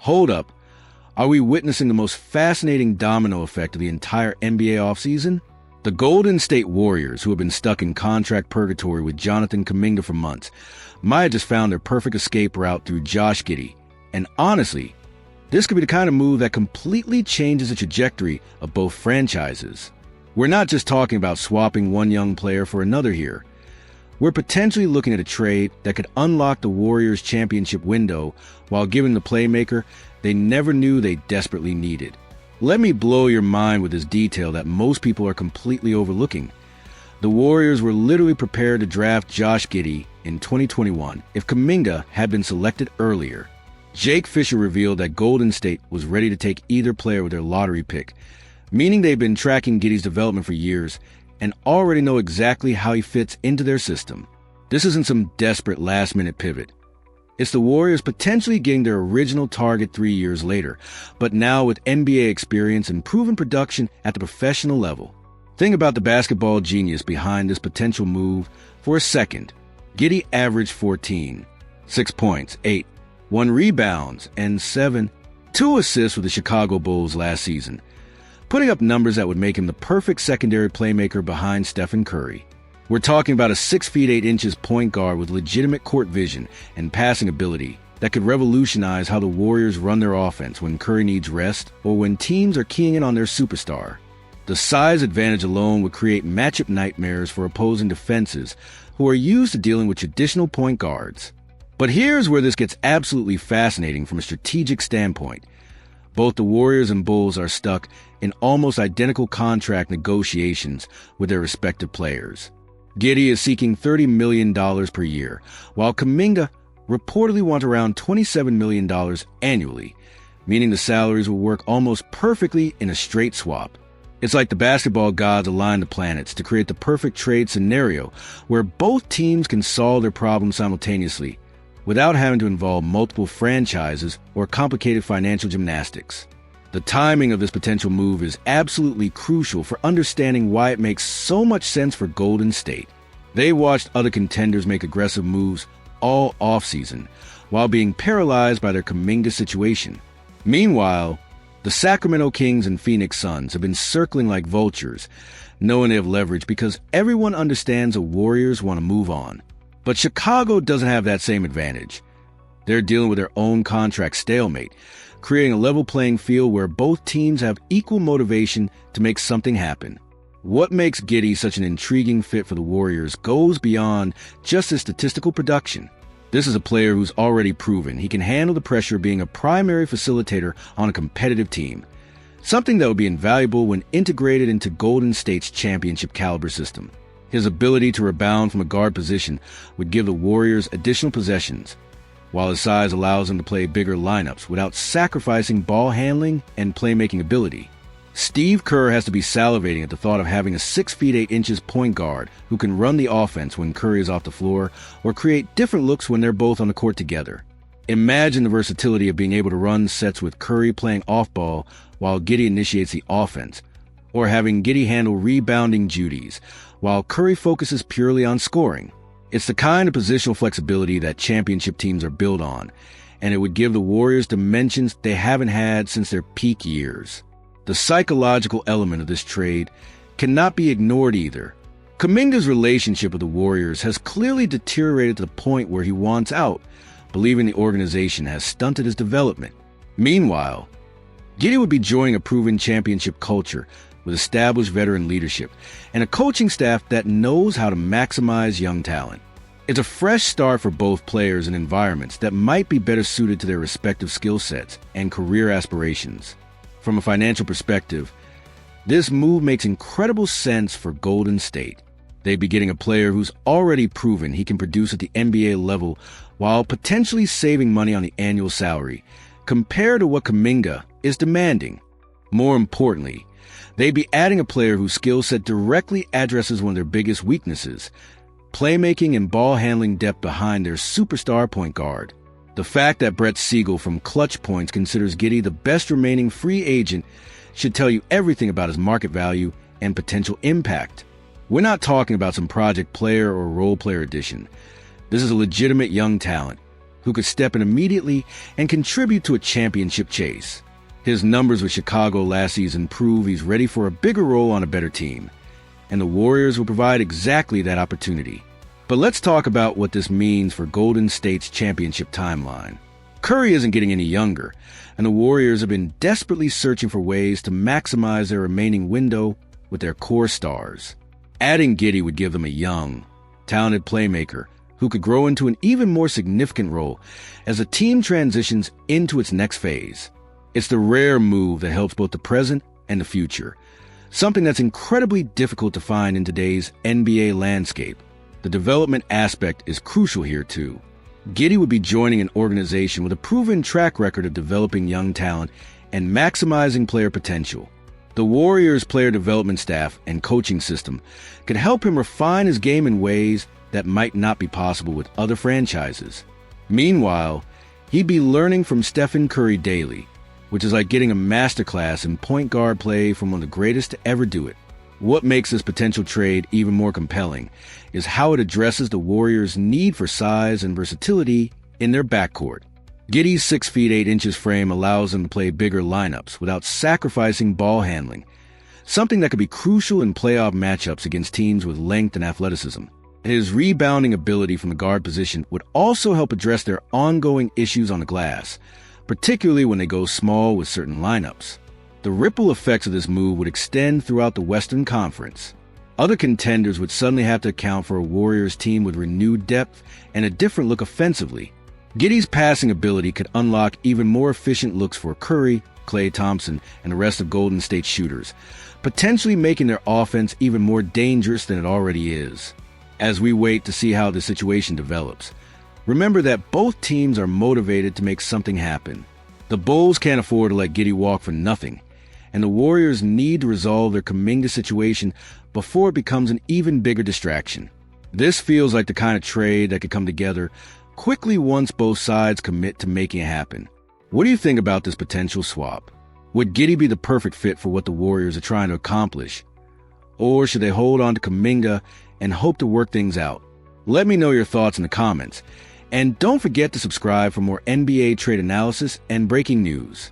Hold up. Are we witnessing the most fascinating domino effect of the entire NBA offseason? The Golden State Warriors, who have been stuck in contract purgatory with Jonathan Kuminga for months, might have just found their perfect escape route through Josh Giddey. And honestly, this could be the kind of move that completely changes the trajectory of both franchises. We're not just talking about swapping one young player for another here. We're potentially looking at a trade that could unlock the Warriors' championship window while giving the playmaker they never knew they desperately needed. Let me blow your mind with this detail that most people are completely overlooking. The Warriors were literally prepared to draft Josh Giddey in 2021 if Kuminga had been selected earlier. Jake Fisher revealed that Golden State was ready to take either player with their lottery pick, meaning they've been tracking Giddey's development for years and already know exactly how he fits into their system. This isn't some desperate last-minute pivot. It's the Warriors potentially getting their original target 3 years later, but now with NBA experience and proven production at the professional level. Think about the basketball genius behind this potential move for a second. Giddey averaged 14, 6 points, 8, 1 rebounds, and 2 assists with the Chicago Bulls last season, putting up numbers that would make him the perfect secondary playmaker behind Stephen Curry. We're talking about a 6 feet 8 inches point guard with legitimate court vision and passing ability that could revolutionize how the Warriors run their offense when Curry needs rest or when teams are keying in on their superstar. The size advantage alone would create matchup nightmares for opposing defenses who are used to dealing with traditional point guards. But here's where this gets absolutely fascinating from a strategic standpoint. Both the Warriors and Bulls are stuck in almost identical contract negotiations with their respective players. Giddey is seeking $30 million per year, while Kuminga reportedly wants around $27 million annually, meaning the salaries will work almost perfectly in a straight swap. It's like the basketball gods align the planets to create the perfect trade scenario where both teams can solve their problems simultaneously without having to involve multiple franchises or complicated financial gymnastics. The timing of this potential move is absolutely crucial for understanding why it makes so much sense for Golden State. They watched other contenders make aggressive moves all offseason while being paralyzed by their Kuminga situation. Meanwhile, the Sacramento Kings and Phoenix Suns have been circling like vultures, knowing they have leverage because everyone understands the Warriors want to move on. But Chicago doesn't have that same advantage. They're dealing with their own contract stalemate, creating a level playing field where both teams have equal motivation to make something happen. What makes Giddey such an intriguing fit for the Warriors goes beyond just his statistical production. This is a player who's already proven he can handle the pressure of being a primary facilitator on a competitive team, something that would be invaluable when integrated into Golden State's championship caliber system. His ability to rebound from a guard position would give the Warriors additional possessions, while his size allows him to play bigger lineups without sacrificing ball handling and playmaking ability. Steve Kerr has to be salivating at the thought of having a 6 feet 8 inches point guard who can run the offense when Curry is off the floor or create different looks when they're both on the court together. Imagine the versatility of being able to run sets with Curry playing off ball while Giddey initiates the offense, or having Giddey handle rebounding duties while Curry focuses purely on scoring. It's the kind of positional flexibility that championship teams are built on, and it would give the Warriors dimensions they haven't had since their peak years. The psychological element of this trade cannot be ignored either. Kuminga's relationship with the Warriors has clearly deteriorated to the point where he wants out, believing the organization has stunted his development. Meanwhile, Giddey would be joining a proven championship culture with established veteran leadership and a coaching staff that knows how to maximize young talent. It's a fresh start for both players in environments that might be better suited to their respective skill sets and career aspirations. From a financial perspective, this move makes incredible sense for Golden State. They'd be getting a player who's already proven he can produce at the NBA level while potentially saving money on the annual salary, compared to what Kuminga is demanding. More importantly, they'd be adding a player whose skill set directly addresses one of their biggest weaknesses, playmaking and ball handling depth behind their superstar point guard. The fact that Brett Siegel from Clutch Points considers Giddey the best remaining free agent should tell you everything about his market value and potential impact. We're not talking about some project player or role player addition. This is a legitimate young talent, who could step in immediately and contribute to a championship chase. His numbers with Chicago last season prove he's ready for a bigger role on a better team, and the Warriors will provide exactly that opportunity. But let's talk about what this means for Golden State's championship timeline. Curry isn't getting any younger, and the Warriors have been desperately searching for ways to maximize their remaining window with their core stars. Adding Giddey would give them a young, talented playmaker who could grow into an even more significant role as the team transitions into its next phase. It's the rare move that helps both the present and the future, something that's incredibly difficult to find in today's NBA landscape. The development aspect is crucial here too. Giddey would be joining an organization with a proven track record of developing young talent and maximizing player potential. The Warriors' player development staff and coaching system could help him refine his game in ways that might not be possible with other franchises. Meanwhile, he'd be learning from Stephen Curry daily, which is like getting a masterclass in point guard play from one of the greatest to ever do it. What makes this potential trade even more compelling is how it addresses the Warriors' need for size and versatility in their backcourt. Giddey's 6 feet 8 inches frame allows him to play bigger lineups without sacrificing ball handling, something that could be crucial in playoff matchups against teams with length and athleticism. His rebounding ability from the guard position would also help address their ongoing issues on the glass, particularly when they go small with certain lineups. The ripple effects of this move would extend throughout the Western Conference. Other contenders would suddenly have to account for a Warriors team with renewed depth and a different look offensively. Giddey's passing ability could unlock even more efficient looks for Curry, Klay Thompson, and the rest of Golden State shooters, potentially making their offense even more dangerous than it already is. As we wait to see how the situation develops, remember that both teams are motivated to make something happen. The Bulls can't afford to let Giddey walk for nothing, and the Warriors need to resolve their Kuminga situation before it becomes an even bigger distraction. This feels like the kind of trade that could come together quickly once both sides commit to making it happen. What do you think about this potential swap? Would Giddey be the perfect fit for what the Warriors are trying to accomplish? Or should they hold on to Kuminga and hope to work things out? Let me know your thoughts in the comments. And don't forget to subscribe for more NBA trade analysis and breaking news.